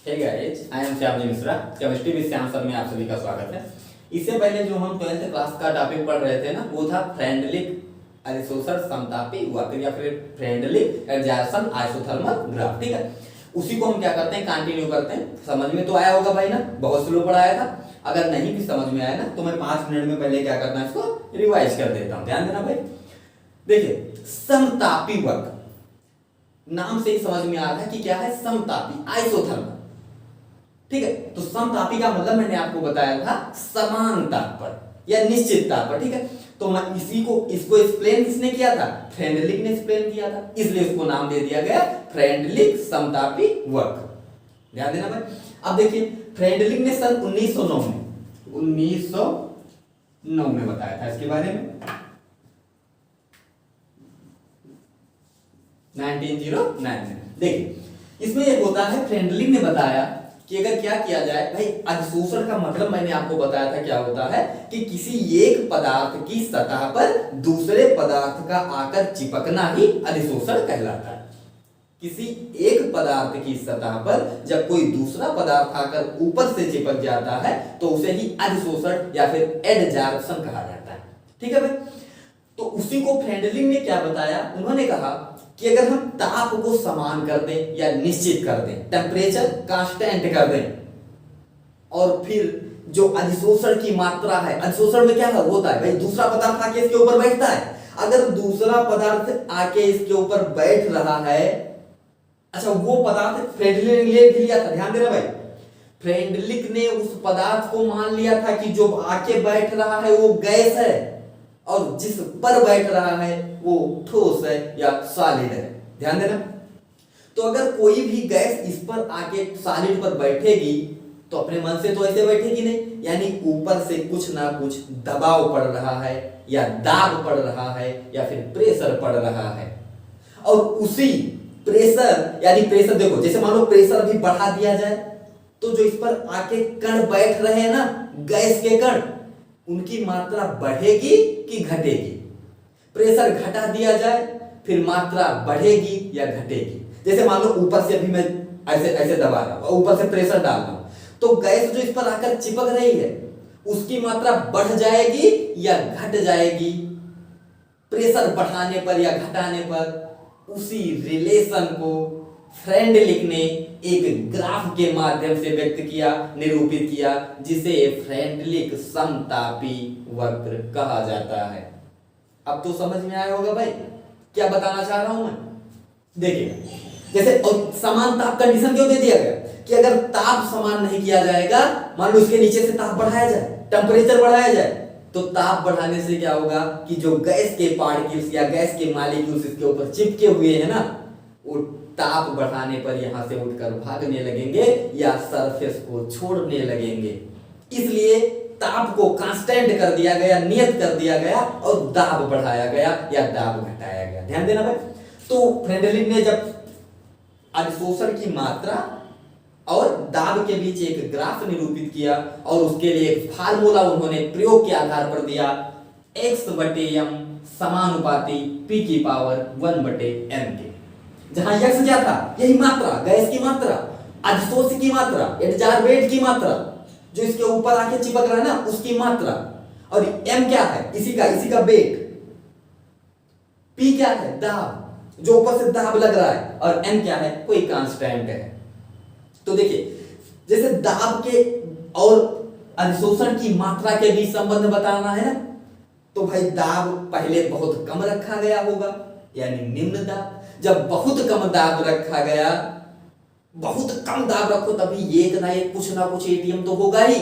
Hey guys, I am Shyam ji Mishra. Chemistry with Shyam sir में आप सभी का स्वागत है। इससे पहले जो हम 12th क्लास का टॉपिक पढ़ रहे थे ना, वो था फ्रेंडलिक आइसोसर समतापी वक्र या फिर फ्रेंडलिक एडजैसेंट आइसोथर्मल ग्राफ। ठीक है, उसी को हम क्या करते हैं, कंटिन्यू करते हैं। समझ में तो आया होगा भाई ना, बहुत स्लो पढ़ाया था। अगर नहीं भी समझ में आया ना तो मैं 5 मिनट में पहले क्या करना है, इसको रिवाइज कर देता हूँ। ध्यान देना भाई। देखिए, समतापी वक्र नाम से ही समझ में आ रहा है कि क्या है, समतापी आइसोथर्मल। ठीक है, तो समतापी का मतलब मैंने आपको बताया था समान ताप पर या निश्चित ताप पर। ठीक है, तो मैं इसको एक्सप्लेन किसने किया था, फ्रेंडलिक ने एक्सप्लेन किया था, इसलिए उसको नाम दे दिया गया फ्रेंडलिक समतापी वक्र। ध्यान देना भाई। अब देखिए, फ्रेंडलिक ने सन 1909 में बताया था इसके बारे में, 1909 में। देखिए, इसमें एक होता है, फ्रेंडलिक ने बताया कि अगर क्या किया जाए भाई, अधिशोषण का मतलब मैंने आपको बताया था क्या होता है कि किसी एक पदार्थ की सतह पर दूसरे पदार्थ का आकर चिपकना ही अधिशोषण कहलाता है। किसी एक पदार्थ की सतह पर जब कोई दूसरा पदार्थ आकर ऊपर से चिपक जाता है तो उसे ही अधिशोषण या फिर एडजॉर्प्शन कहा जाता है। ठीक है भाई, तो उसी को फ्रेंडलिक ने क्या बताया, उन्होंने कहा कि अगर हम ताप को समान कर दें या निश्चित कर दें, टेम्परेचर कांस्टेंट कर दें, और फिर जो अधिशोषण की मात्रा है, अधिशोषण में क्या होता है भाई, दूसरा पदार्थ आके इसके ऊपर बैठता है। अगर दूसरा पदार्थ आके इसके ऊपर बैठ रहा है, अच्छा वो पदार्थ फ्रेंडलिक ने लिया था, ध्यान देना भाई, फ्रेंडलिक ने उस पदार्थ को मान लिया था कि जो आके बैठ रहा है वो गैस है और जिस पर बैठ रहा है वो ठोस है या सॉलिड है। ध्यान देना। तो अगर कोई भी गैस इस पर आके सॉलिड पर बैठेगी तो अपने मन से तो ऐसे बैठेगी नहीं, यानी ऊपर से कुछ ना कुछ दबाव पड़ रहा है या दाब पड़ रहा है या फिर प्रेशर पड़ रहा है। और उसी प्रेशर, यानी प्रेशर देखो, जैसे मान लो प्रेशर अभी बढ़ा दिया जाए तो जो इस पर आके कण बैठ रहे हैं ना, गैस के कण, उनकी मात्रा बढ़ेगी कि घटेगी। प्रेशर घटा दिया जाए फिर मात्रा बढ़ेगी या घटेगी। जैसे मान लो ऊपर से अभी मैं ऐसे ऐसे दबा रहा हूं, ऊपर से प्रेशर डाल रहा हूं, तो गैस जो इस पर आकर चिपक रही है उसकी मात्रा बढ़ जाएगी या घट जाएगी प्रेशर बढ़ाने पर या घटाने पर। उसी रिलेशन को फ्रेंडलिक ने एक ग्राफ के माध्यम से व्यक्त किया, निरूपित किया, जिसे फ्रेंडलिक समतापी वक्र कहा जाता है। अब तो समझ में आया होगा भाई क्या बताना चाह रहा हूं मैं। देखिए, जैसे समान ताप कंडीशन क्यों दे दिया गया कि अगर ताप समान नहीं किया जाएगा, मान लो इसके नीचे से ताप बढ़ाया जाए, टेम्परेचर बढ़ाया जाए, तो ताप बढ़ाने से क्या होगा कि जो गैस के पार्टिकल्स या गैस के मॉलिक्यूल्स इसके ऊपर चिपके हुए हैं ना, वो ताप बढ़ाने पर यहां से उठकर भागने लगेंगे या सरफेस को छोड़ने लगेंगे। इसलिए ताप को कांस्टेंट कर दिया गया, नियत कर दिया गया, और दाब बढ़ाया गया या दाब घटाया गया। ध्यान देना भाई। तो फ्रेंडलिक ने जब अधिशोषण की मात्रा और दाब के बीच एक ग्राफ निरूपित किया और उसके लिए एक फार्मूला उन्होंने प्रयोग के आधार पर दिया, x/m समानुपाती p की पावर 1/m के, जहां x क्या था, यही मात्रा, गैस की मात्रा, अधिशोष की मात्रा, एडजॉर्बेट की मात्रा, जो इसके ऊपर आके चिपक रहा है ना उसकी मात्रा, और m क्या है, इसी का वेग, p क्या है, दाब, जो ऊपर से दाब लग रहा है, और n क्या है, कोई कांस्टेंट है। तो देखिए, जैसे दाब के और अधिशोषण की मात्रा के बीच संबंध बताना है ना, तो भाई दाब पहले बहुत कम रखा गया होगा, यानी निम्न दाब। जब बहुत कम दाब रखा गया, बहुत कम दाब रखो तभी एक ना कुछ एटीएम तो होगा ही।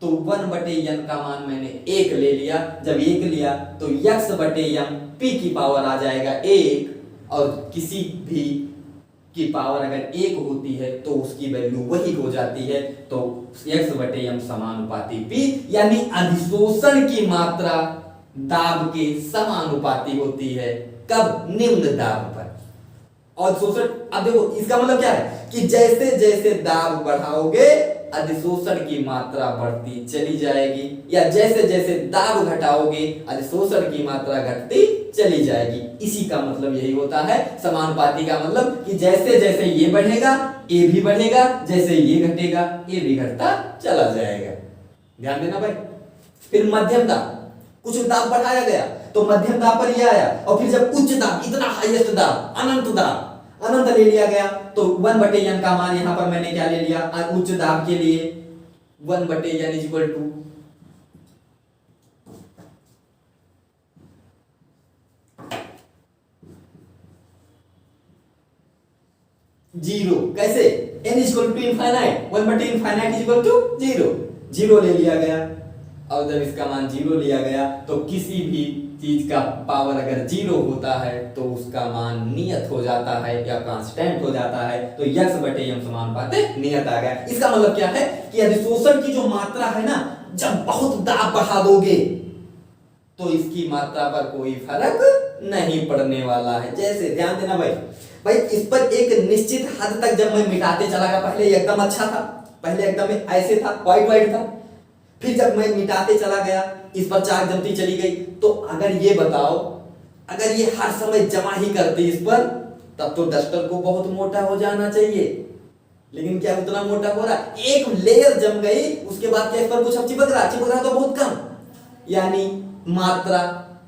तो 1/n का मान मैंने 1 ले लिया। जब 1 लिया तो x/m p की पावर आ जाएगा 1, और किसी भी की पावर अगर 1 होती है तो उसकी वैल्यू वही हो जाती है। तो x/m समानुपाती p, यानी अधिशोषण की मात्रा दाब के समानुपाती होती है। कब, निम्न दाब पर। और शोषण, अब देखो इसका मतलब क्या है कि जैसे जैसे दाब बढ़ाओगे अधिशोषण की मात्रा बढ़ती चली जाएगी, या जैसे जैसे दाब घटाओगे अधिशोषण की मात्रा घटती चली जाएगी। इसी का मतलब यही होता है समानुपाती का मतलब, कि जैसे जैसे ये बढ़ेगा ए भी बढ़ेगा, जैसे ये घटेगा ए भी घटता चला जाएगा। ध्यान देना भाई। फिर मध्यम दाब, कुछ दाब बढ़ाया गया तो मध्यम दाब पर ये आया, और फिर जब उच्च दाब, इतना हाईएस्ट दाब, अनंत दाब, अनंत ले लिया गया, तो 1/n का मान यहां पर मैंने क्या ले लिया, उच्च दाब के लिए 1/n इक्वल टू 0। कैसे? n इक्वल टू इनफाइनाइट, 1/इनफाइनाइट इक्वल टू 0, 0 ले लिया गया। और जब इसका मान 0 लिया गया तो किसी भी चीज का पावर अगर 0 होता है तो उसका मान नियत हो जाता है या कांस्टेंट हो जाता है। तो x/m समानुपाती नियत आ गया। इसका मतलब क्या है कि अधिशोषण की जो मात्रा है ना, जब बहुत दाब बढ़ा दोगे तो इसकी मात्रा पर कोई फर्क नहीं पड़ने वाला है। जैसे ध्यान देना भाई इस पर एक निश्चित हद तक जब मैं मिटाते चला गया, पहले एकदम अच्छा था, पहले एकदम ऐसे था, व्हाइट था, फिर जब मैं मिटाते चला गया इस पर चाक जमती चली गई। तो अगर ये बताओ, अगर ये हर समय जमा ही करती इस पर, तब तो डस्टर को बहुत मोटा हो जाना चाहिए, लेकिन क्या उतना मोटा हो रहा? एक लेयर जम गई, उसके बाद क्या इस पर कुछ चिपक रहा तो बहुत कम, यानी मात्रा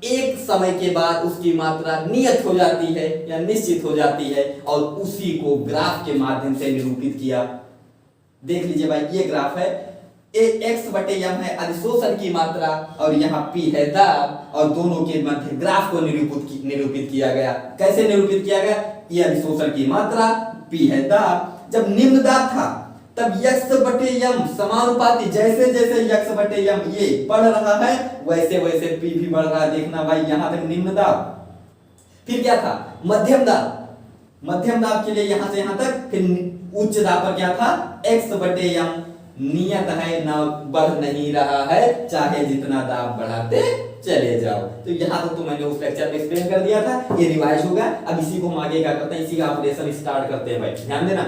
एक समय के बाद उसकी मात्रा नियत हो जाती है या निश्चित हो जाती है, और उसी को ग्राफ के माध्यम से निरूपित किया। देख लीजिए भाई, ये ग्राफ है, x/m है अधिशोषण की मात्रा, और यहाँ p है दाब, और दोनों के मध्य ग्राफ को निरूपित किया गया। कैसे निरूपित किया गया? ये अधिशोषण की मात्रा, p है दाब। जब निम्न दाब था तब x/m समानुपाती, जैसे जैसे x/m ये बढ़ रहा है वैसे वैसे p भी बढ़ रहा है। देखना भाई, यहां तक निम्न दाब, फिर क्या था मध्यम दाब, मध्यम दाब के लिए यहां से यहां तक, फिर उच्च दाब पर क्या था x/m नियत है, ना बढ़ नहीं रहा है, चाहे जितना दाब बढ़ाते चले जाओ। तो यहां तक तो मैंने उस लेक्चर में एक्सप्लेन कर दिया था, ये रिवाइज होगा। अब इसी को हम आगे क्या करते हैं, इसी का ऑपरेशन स्टार्ट करते हैं भाई, ध्यान देना।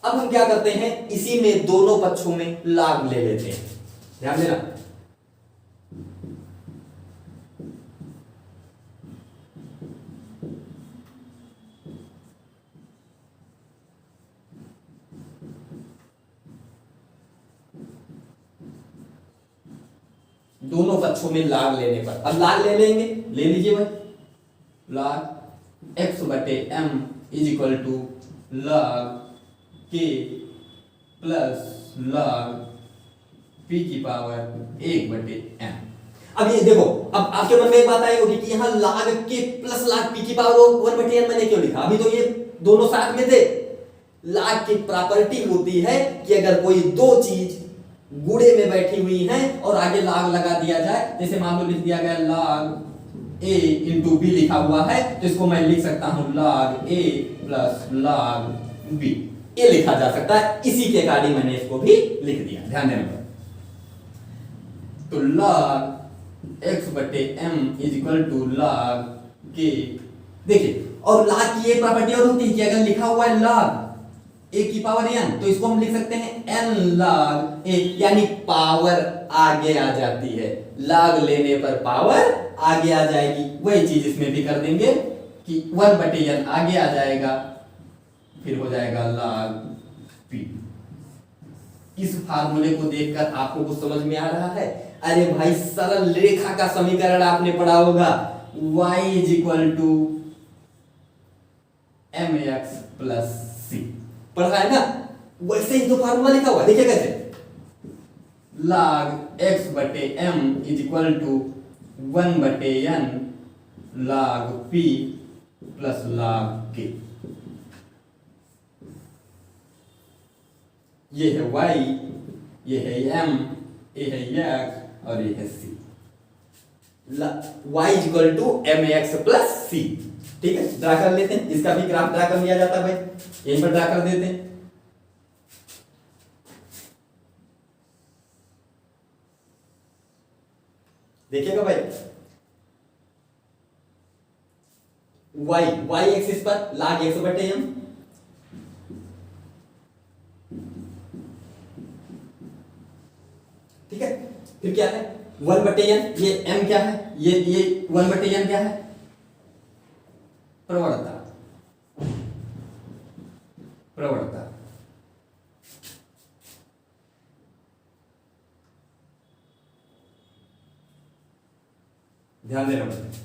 अब हम क्या करते हैं, इसी में दोनों पक्षों में लाग ले लेते हैं, ध्यान देना। दोनों पक्षों में लाग लेने पर, अब लाग ले लेंगे, ले लीजिए भाई। log x/m is equal to log k plus log p की पावर 1/m। अब ये देखो, अब आपके मन में एक बात आई होगी कि यहाँ log k plus log p की पावर 1/n मैंने क्यों लिखा? अभी तो ये दोनों साथ में थे। log की प्रॉपर्टी होती है कि अगर कोई दो चीज गुणे में बैठी हुई है और आगे log लगा दिया जाए, जैसे मान लो लिख दिया गया log a इंटू b लिखा हुआ है, तो इसको मैं लिख सकता हूं log a plus log b, ये लिखा जा सकता है। इसी के अकॉर्डिंग मैंने इसको भी लिख दिया, ध्यान देना। तो log x/m is equal to log k, देखिए, और log की एक प्रॉपर्टी और होती है कि अगर लिखा हुआ है log a की पावर n, तो इसको हम लिख सकते हैं n log a, यानी पावर आगे आ जाती है, log लेने पर पावर आगे आ जाएगी। वही चीज इसमें भी कर देंगे कि 1/n आगे आ जाएगा, फिर हो जाएगा log p। इस फार्मूले को देखकर आपको कुछ समझ में आ रहा है? अरे भाई, सरल रेखा का समीकरण आपने पढ़ा होगा, y is equal to mx plus c, पढ़ा है ना? वैसे ही तो फार्मूला लिखा हुआ है, देखिए कैसे, log x/m is equal to 1/n log p plus log k। ये है y, ये है m, ये है x और ये है c। y is equal to mx plus c, ठीक है। ड्रा कर लेते हैं, इसका भी ग्राफ ड्रा कर लिया जाता है भाई, यहीं पर ड्रा कर देते हैं। देखिएगा भाई, y एक्सिस पर log x/m, ठीक है, फिर क्या है 1/n, ये m क्या है, ये 1/n क्या है, प्रवणता, प्रवणता। ध्यान देना पड़ेगा।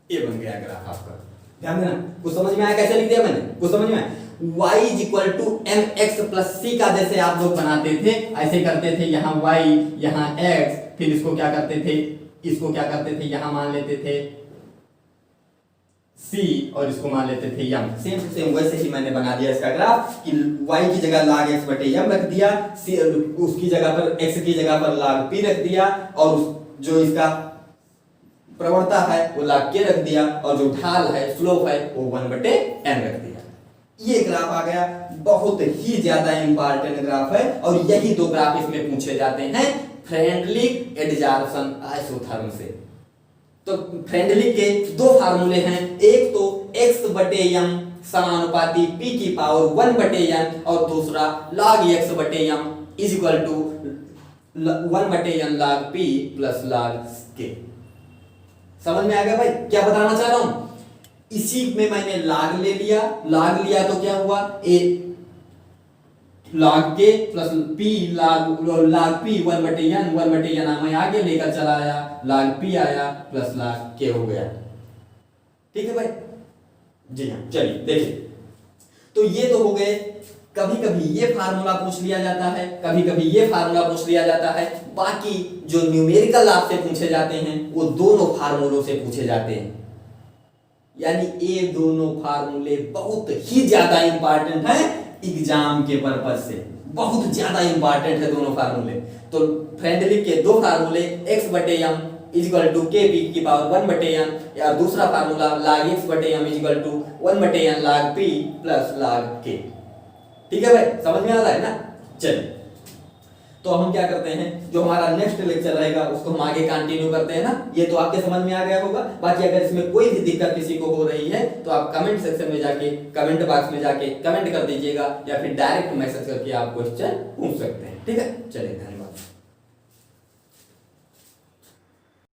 ये बन गया ग्राफ आपका, ध्यान देना। कुछ समझ में आया कैसे लिख दिया मैंने, कुछ समझ में आया। y equal to M X plus C का जैसे आप लोग बनाते थे ऐसे करते थे, यहाँ y यहाँ x, फिर इसको क्या करते थे, इसको क्या करते थे, यहाँ मान लेते थे c और इसको मान लेते थे m। सेम टू सेम वैसे ही मैंने बना दिया इसका ग्राफ कि y की जगह log x बटे m रख दिया, c उसकी जगह पर x की जगह पर log p रख दिया, और जो इसका प्रवणता है वो log k रख दिया, और जो ढाल है स्लोप है वो 1/n रख दिया। ये ग्राफ आ गया, बहुत ही ज्यादा इंपॉर्टेंट ग्राफ है, और यही दो ग्राफ इसमें पूछे जाते हैं फ्रेंडलिक एडजॉर्प्शन आइसोथर्म से। तो फ्रेंडलिक के दो फार्मूले हैं, एक तो x/m समानुपाती p की पावर 1/n, और दूसरा log x/m is equal to 1/n log p plus log k। समझ में आ गया भाई क्या बताना चाह रहा हूं? इसी में मैंने log ले लिया, log लिया तो क्या हुआ, a log k plus p log p 1/n मैं आगे लेकर चला आया, log p आया प्लस log k हो गया। ठीक है भाई, जी हाँ, चलिए देखिए। तो ये तो हो गए, कभी कभी ये फार्मूला पूछ लिया जाता है, कभी कभी ये फार्मूला पूछ लिया जाता है। बाकी जो न्यूमेरिकल आपसे पूछे जाते हैं वो दोनों फार्मूलों से पूछे जाते हैं, यानी ये दोनों फार्मूले बहुत ही ज्यादा इंपॉर्टेंट है एग्जाम के पर्पज से, बहुत ज्यादा इंपॉर्टेंट है दोनों फार्मूले। तो फ्रेंडलिक के दो फार्मूले x/m equal to k p की पावर 1/n, या दूसरा formula log x/m equal to 1/n log p plus log k। ठीक है भाई, समझ में आ रहा है ना? चलिए, तो हम क्या करते हैं, जो हमारा नेक्स्ट लेक्चर रहेगा उसको हम आगे कंटिन्यू करते हैं ना। ये तो आपके समझ में आ गया होगा। बाकी अगर इसमें कोई भी दिक्कत किसी को हो रही है तो आप कमेंट सेक्शन में जाके, कमेंट बॉक्स में जाके कमेंट कर दीजिएगा, या फिर डायरेक्ट मैसेज करके आप क्वेश्चन पूछ सकते हैं। ठीक है, चलिए धन्यवाद।